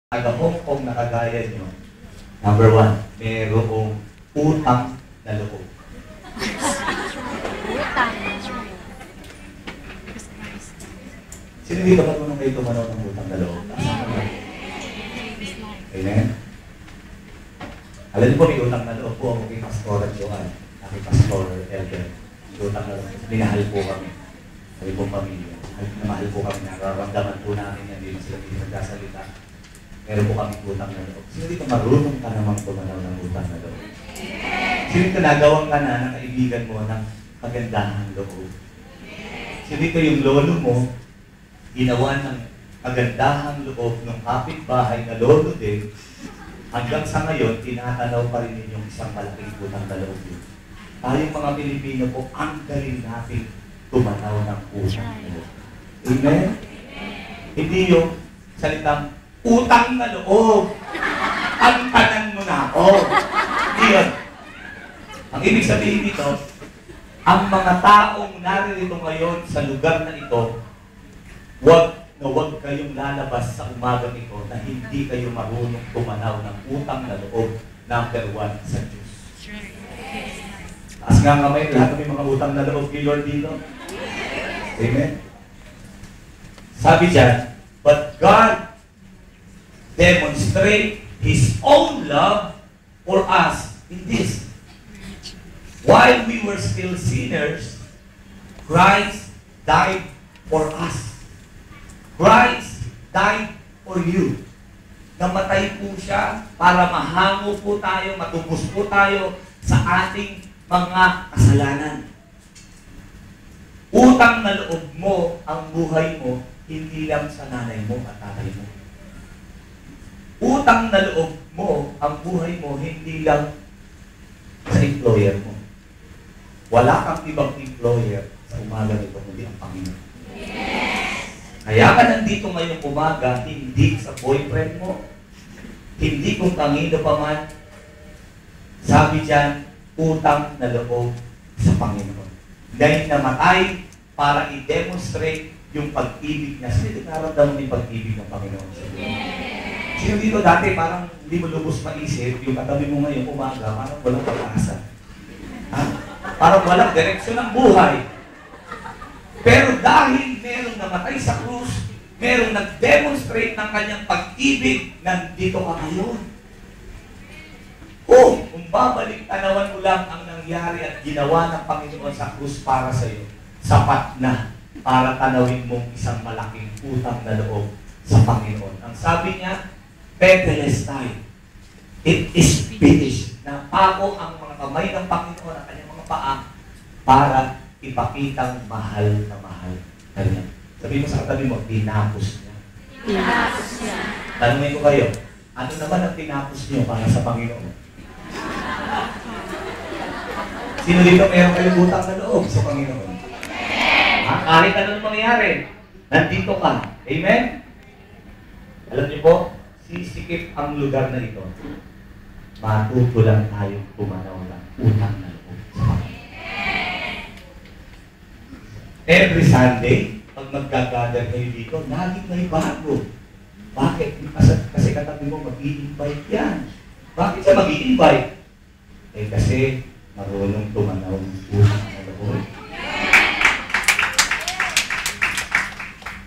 Taga Hong Kong na kagaya nyo, number one, merong utang na loob. Utang. Sino dito marunong kayo tumanaw ng utang na loob? Amen? Alam niyo po, may utang na loob po ako kay Pastor Joan, kay Pastor Elder. May utang na loob. Minahal po kami. Kami pong pamilya. Mahal po kami. Nararamdaman po namin yan. Hindi na sila hindi nagsasalita. Meron po kami utang na loob. Sino dito marunong ka namang tumanaw ng utang na loob? Sino dito nagawang ka na ng kaibigan mo ng magandahang loob? Sino dito yung lolo mo, ginawa ng magandahang loob ng kapitbahay na lolo din, hanggang sa ngayon, tinatanaw pa rin ninyong isang malaking utang na loob yun. Tayong mga Pilipino po, ang galing natin tumanaw ng utang na loob. Amen? Hindi yung salitang utang na loob. Antanan mo na ako. Hindi yun. Ang ibig sabihin dito, ang mga taong naririto ngayon sa lugar na ito, huwag kayong lalabas sa umagang ito na hindi kayo marunong tumanaw ng utang na loob, number one, sa Diyos. Taas nga kamay, lahat may mga utang na loob kay Lord dito. Amen? Sabi dyan, but God demonstrate His own love for us in this. While we were still sinners, Christ died for us. Christ died for you. Namatay po siya para mahango po tayo, matubos po tayo sa ating mga kasalanan. Utang na loob mo ang buhay mo, hindi lang sa nanay mo at tatay mo. Utang na loob mo ang buhay mo, hindi lang sa employer mo. Wala kang ibang employer sa umaga nito, kundi ang Panginoon. Kaya ka nandito ngayong umaga, hindi sa boyfriend mo, hindi kung kanino pa man. Sabi dyan, utang na loob sa Panginoon. Dahil namatay para i-demonstrate yung pag-ibig niya. Sino nararamdaman yung pag-ibig ng Panginoon sa iyo? Sino dito dati parang hindi mo lubos maisip, yung katabi mo ngayong umaga, parang walang pag-asa. Ha? Parang walang direksyon ng buhay. Pero dahil merong namatay sa krus, merong nag-demonstrate ng kanyang pag-ibig, nandito ka ngayon. Kung babalik tanawan mo lang ang nangyari at ginawa ng Panginoon sa krus para sa iyo, sapat na para tanawin mong isang malaking utang na loob sa Panginoon. Ang sabi niya, Tetelestai, it is finished. Napako ang mga kamay ng Panginoon at kanyang mga paa para ipakitang mahal na mahal kanya. Sabi mo sa katabi mo, tinapos niya. Tinapos niya. Tanungin ko kayo, ano naman ang tinapos niyo para sa Panginoon? Sino dito meron kayong utang na loob sa Panginoon? Ha? Kahit anong mangyari, nandito ka. Amen? Alam niyo po, sisikip ang lugar na ito. Matuto lang tayong tumanaw ng utang na loob sa Panginoon. Every Sunday, pag mag-gather kayo dito, laging may bago. Bakit? Kasi katabi mo, mag-i-invite yan. Bakit siya mag-i-invite? Eh kasi marunong tumanaw ng utang na loob.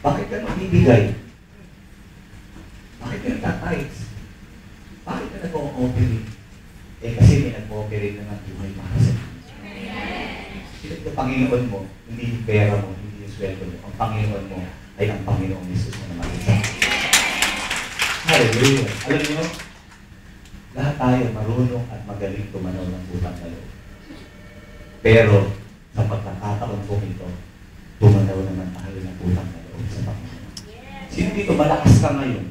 Bakit ka magbibigay? Bakit ka nagtatides? Bakit ka nag-o-operate? Eh kasi may nag-o-operate na ng buhay para sa Diyos. Sino yung Panginoon mo, hindi yung pera mo, hindi yung sweldo mo. Ang Panginoon mo ay ang Panginoong Jesus na naman. Hallelujah! Alam niyo, lahat tayo marunong at magaling tumanaw ng utang na loob. Pero, sa pagkakataon po ito, tumanaw naman tayo ng utang na loob sa Panginoon. Sino dito malakas ka ngayon?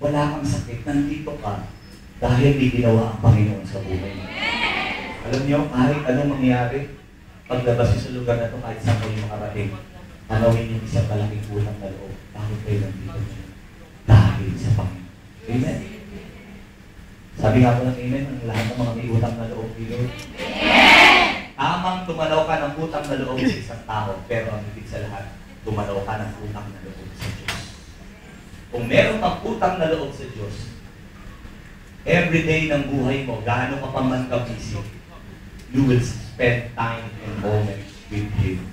Wala kang sakit, nandito ka dahil may ginawa ang Panginoon sa buhay mo. Alam niyo, kahit anong mangyari, paglabas sa lugar na ito, kahit saan kayo makarating, tanawin yung isang malaking utang na loob. Bakit kayo nandito niyo? Dahil sa Panginoon. Amen. Sabi nga po ng Amen, ang lahat ng mga may utang na loob dito. Tamang tumanaw ka ng utang na loob sa isang tao, pero ang higit sa lahat, tumanaw ka ng utang na loob sa Diyos. Kung meron kang utang na loob sa Diyos, everyday ng buhay mo, gaano ka pa man ka-busy, you will spend time and moments with Him.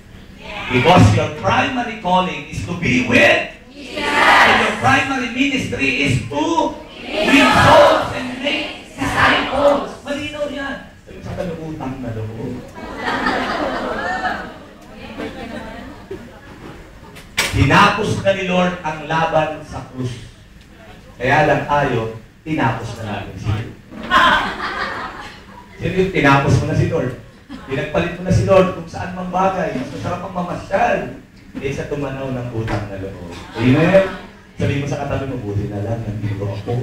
Because your primary calling is to be with Jesus. And your primary ministry is to win souls and make disciples. Malinaw yan. Sabi sa kanya, utang na loob. Tinapos na ni Lord ang laban sa krus. Kaya lang tayo, tinapos na natin si Lord. Sino yung tinapos mo na si Lord? Pinagpalit mo na si Lord kung saan mang bagay. Mas masarap ang mamasyal. Kaysa tumanaw ng utang na loob. Amen? Sabihin mo sa katabi mo, buti na lang, nandito ako.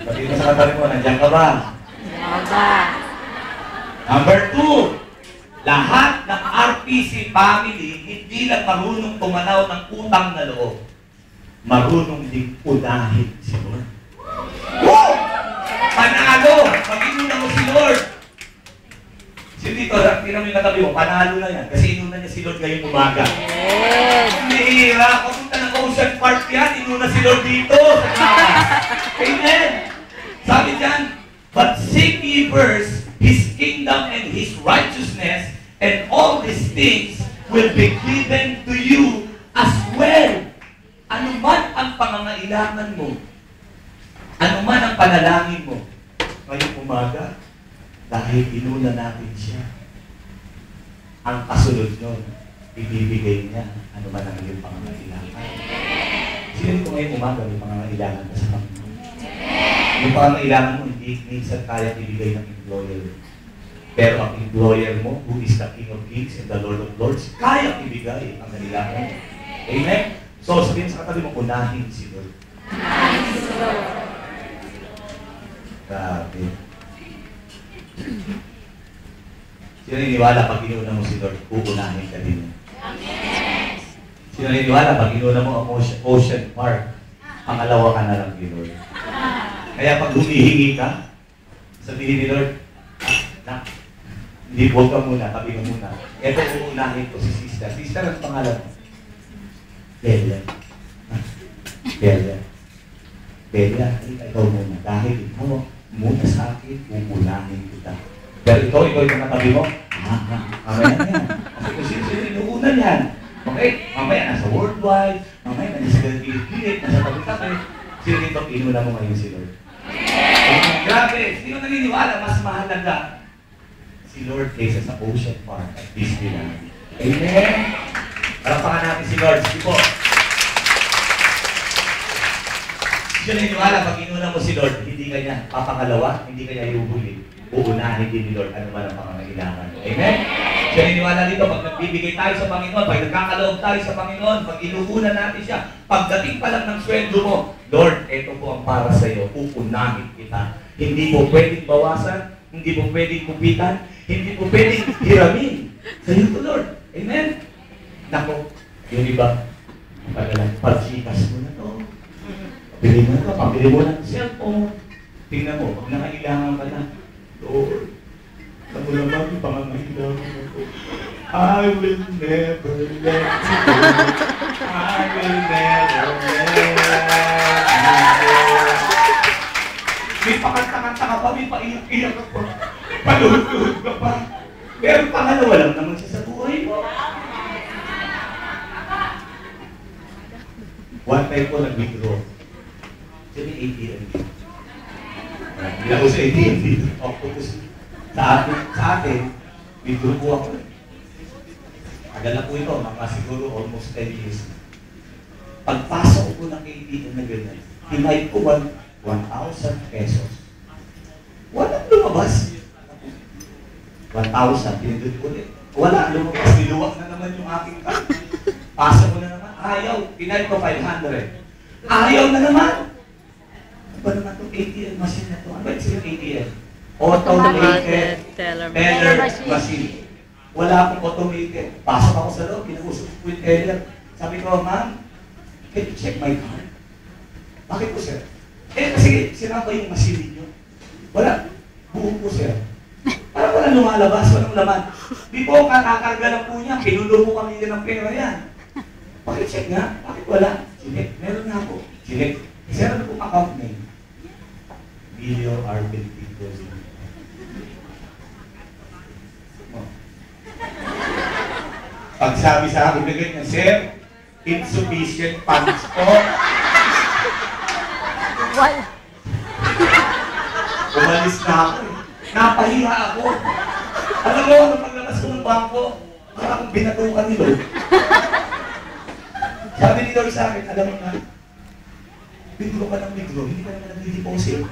Sabihin mo sa katabi mo, nandiyan ka ba? Number 2, lahat ng RPC family hindi lang marunong tumanaw ng utang na loob. Marunong din unahin si Lord. Woo! Panalo! Pag-inuna mo si Lord. Hindi dito, tinan mo yung katabi mo, panalo na yan. Kasi inuna niya si Lord ngayong umaga. Nihira, papunta ng Ocean Park yan, inuna si Lord dito. Amen! Sabi dyan, but seek ye first His kingdom and His righteousness, and all these things will be given to you as well. Ano man ang pangangailangan mo, ano man ang panalangin mo, ngayong umaga, dahil inuna natin siya, ang kasunod nun, ibibigay niya ano man ang iyong pangangailangan. Sino ko ngayong umaga may pangangailangan ka sa Panginoon? Yung pangangailangan mo, hindi minsan kaya ibigay ng employer. Pero ang employer mo, who is the King of Kings and the Lord of Lords, kaya ibigay ang kailangan mo. Amen? So, sabihin sa katabi mo, unahin si Lord. Unahin si Lord. Grabe. Sino niniwala pag inuna mo si Lord, uunahin ka din. Amen. Sino niniwala pag inuna mo ang Ocean Park, pangalawa ka na lang ni Lord. Kaya pag humihingi ka, sabihin ni Lord, na, hindi, huwag ka muna, tabi ka muna. Ito, uunahin ko si Sister. Sister, ang pangalan mo? Bella. Bella. Bella, ikaw muna. Dahil ikaw, muna sa akin, uunahin kita. Pero ikaw yung katabi mo, mamaya na yan. Kasi kung sino-sino inuuna yan. Okay? Mamaya nasa worldwide, mamaya nasa gilid, nasa tabi-tabi. Sino dito, inuna mo ngayon si Lord. Grabe, sino naniniwala, mas mahalaga si Lord kaysa sa Ocean Park at Disneyland. Amen? Parapakan natin si Lord. Sige po. Sino naniniwala, pag inuna mo si Lord, hindi ka niya papangalawa, hindi ka niya iuhuli. Uunahin din ni Lord ano man ang pangangailangan. Amen? Sino naniniwala dito, pag nagbibigay tayo sa Panginoon, pag nagkakaloob tayo sa Panginoon, pag inuuna natin siya, pagdating pa lang ng sweldo mo, Lord, ito po ang para sa iyo, uunahin kita. Hindi mo pwedeng bawasan, hindi mo pwedeng kupitan, hindi mo pwedeng hiramin. Sa iyo to, Lord. Amen? Nako, yung iba, pagsikas mo na to. Pabili mo na to, pabili mo na to cellphone. Tingnan mo, pag nakailangan ka na, Lord, ako naman yung pangangailangan ko. I will never let you go. I will never let you go. May pakanta-kanta ka pa, may paiyak-iyak ka pa, may paluhod-luhod ka pa. Pero pangalawa lang naman siya sa buhay mo. One time ko nag-withdraw. Siya may ATM dito. Hindi ako sa ATM dito. Sa atin, withdraw po ako. Tagal na po ito, mga siguro almost 10 years. Pagpasok ko ng ATM na ganyan, hinay ko 1,000 pesos. Walang lumabas. 1,000, pinindot ko ulit. Wala, lumabas. Niluwag na naman yung aking card. Pasok ko na naman. Ayaw. Pinay ko 500. Ayaw na naman. Ano ba naman itong ATM machine na ito? Ano ba yung ATM? Automated teller machine. Wala akong automated. Pasok ako sa loob. Kinausap ko yung teller. Sabi ko, ma'am, can you check my card? Bakit po, sir? Kasi sira ba yung machine niyo? Wala. Buo po, sir. Parang Parang walang lumalabas, walang laman. Di po, kakakarga lang po niya. Pinulo po kami ng pera yan. Pakicheck nga. Bakit wala? Check. Meron nga po. Check. Sir, ano po account name? Video Arvin Picos. Pag sabi sa akin na ganyan, Sir, insufficient funds po. Wala. Umalis na ako eh. Napahiya ako. Alam mo, nung paglabas ko ng bangko, parang binatukan ni Lord. Sabi ni Lord sa akin, alam mo na, withdraw ka ng withdraw, hindi ka naman nag-deposit.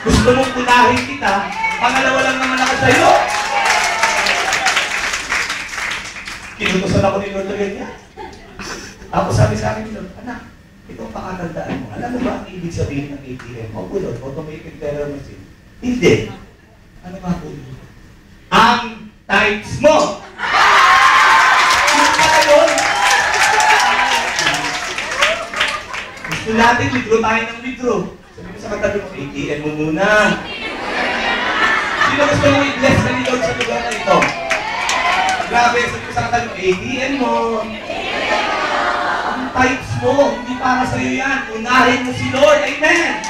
Gusto mong punahin kita, pangalawa lang naman ako sa'yo. Kinutusan ako ni Lord na ganyan. Ako sabi sa akin ni Lord, anak, ito ang pakatandaan mo. Alam mo ba ang ibig sabihin ng ATM? O Lord, automated teller machine. Hindi. Ano ba po? Ang types mo! Ano ba yun? Gusto natin, withdraw tayo ng withdraw. Sabi ko sa katabi mo, ATM mo muna. Sino gusto mo i-bless na ni Lord sa lugar na ito? Grabe, sabi ko sa katabi mo, ATM mo. Ang types mo, hindi para sa'yo yan. Unahin mo si Lord. Amen!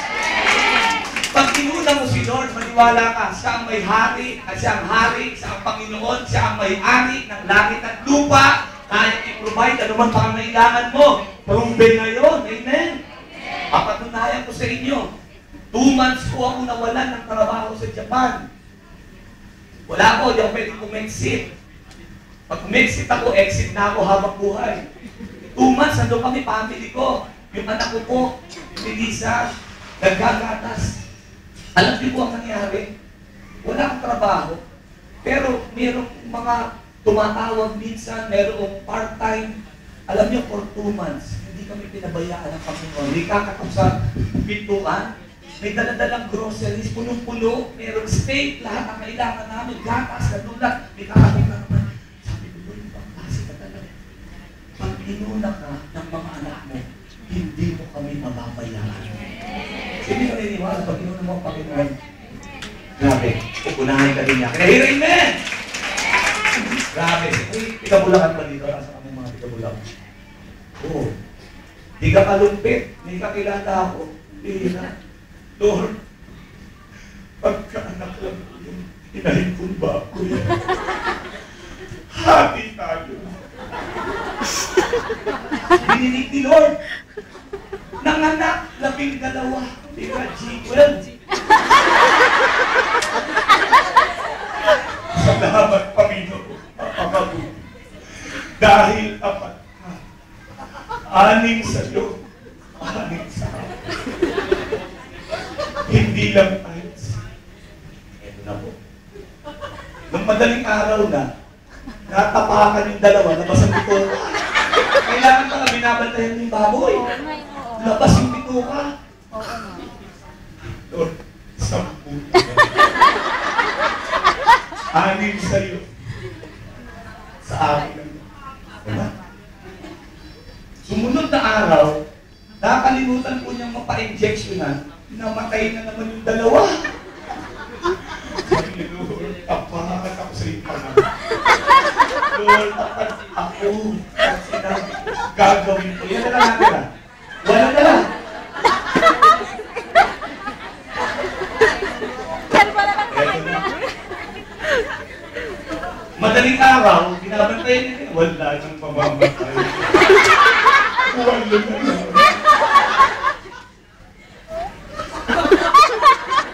Pag inuna mo si Lord, maniwala ka, siya ang may hari, at siya ang hari, siya ang Panginoon, siya ang may-ari ng langit at lupa, kaya i-provide anuman pa ang kailangan mo. Prumbe na yun. Amen? Papatunayan ko sa inyo. 2 months ko ako nawalan ng trabaho sa Japan. Wala ko, di ako pwede kumexit. Pag kumexit ako, exit na ako habang buhay. 2 months, nandun kami, family ko. Yung anak ko po, si Lisa, nagkagatas. Alam niyo po ang nangyari? Wala akong trabaho. Pero mayroong mga tumatawag minsan, mayroong part-time. Alam niyo, for 2 months, hindi kami pinabayaan ng Panginoon. Hindi kakatap sa pintuan. May daladalang groceries, punong-puno, mayroong steak, lahat ang kailangan namin, gatas, nadulat, may kakatap na naman. Sabi ko, Lord, ibang klase ka talaga. Pag inuna ka ng mga anak mo, hindi mo kami mababayaan. Hindi ka naniniwala pag inuna mo ang Panginoon. Grabe, pupunahin ka din niya. Kaya amen! Grabe, uy, tigabulakan pa dito. Asa kami mga tigabulakan? Oo. Di ka kalumpit, may kakilala ako. Hindi na. Lord, pagkaanak lang yung inahin kong bako yan. Hati tayo. Bininig ni Lord. Nanganak, 12. Di ka G12. Salamat, Panginoon. Mapakabuti. Dahil apat ka. 6 sa'yo. 6 sa akin. Hindi lang times. Ito na po. Nung madaling araw na, natapakan yung dalawa, labas ang bituka. Kailangan pa na binabantayan yung baboy. Labas yung bituka. Lord, 10. 6 sa'yo. Sa akin lang. Diba? Sumunod na araw, nakalimutan po niyang mapa-injectionan, namatay na naman yung dalawa. Sabi ni Lord, tapakan ako sa ipanan. Lord, tapat ako. At sinabi, gagawin ko. Yan na lang natin ah. Wala na lang. Madaling araw, binabantayan niya. Wala nang pamamatay. Wala na lang.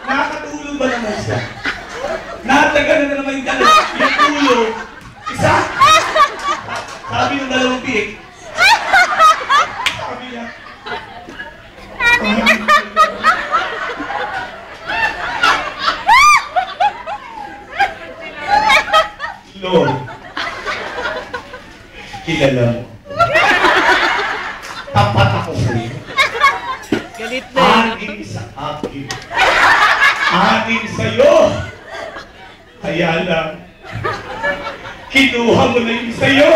Nakakatulog ba naman siya? Natagal na naman yung dalawa. Yung ulo, isa. Sabi ng dalawang biik. Sabi niya. Lord, kilala mo. Tapat ako sa iyo. Galit na. 6 sa akin. 6 sa'yo. Kaya lang, kinuha mo na yung sa'yo.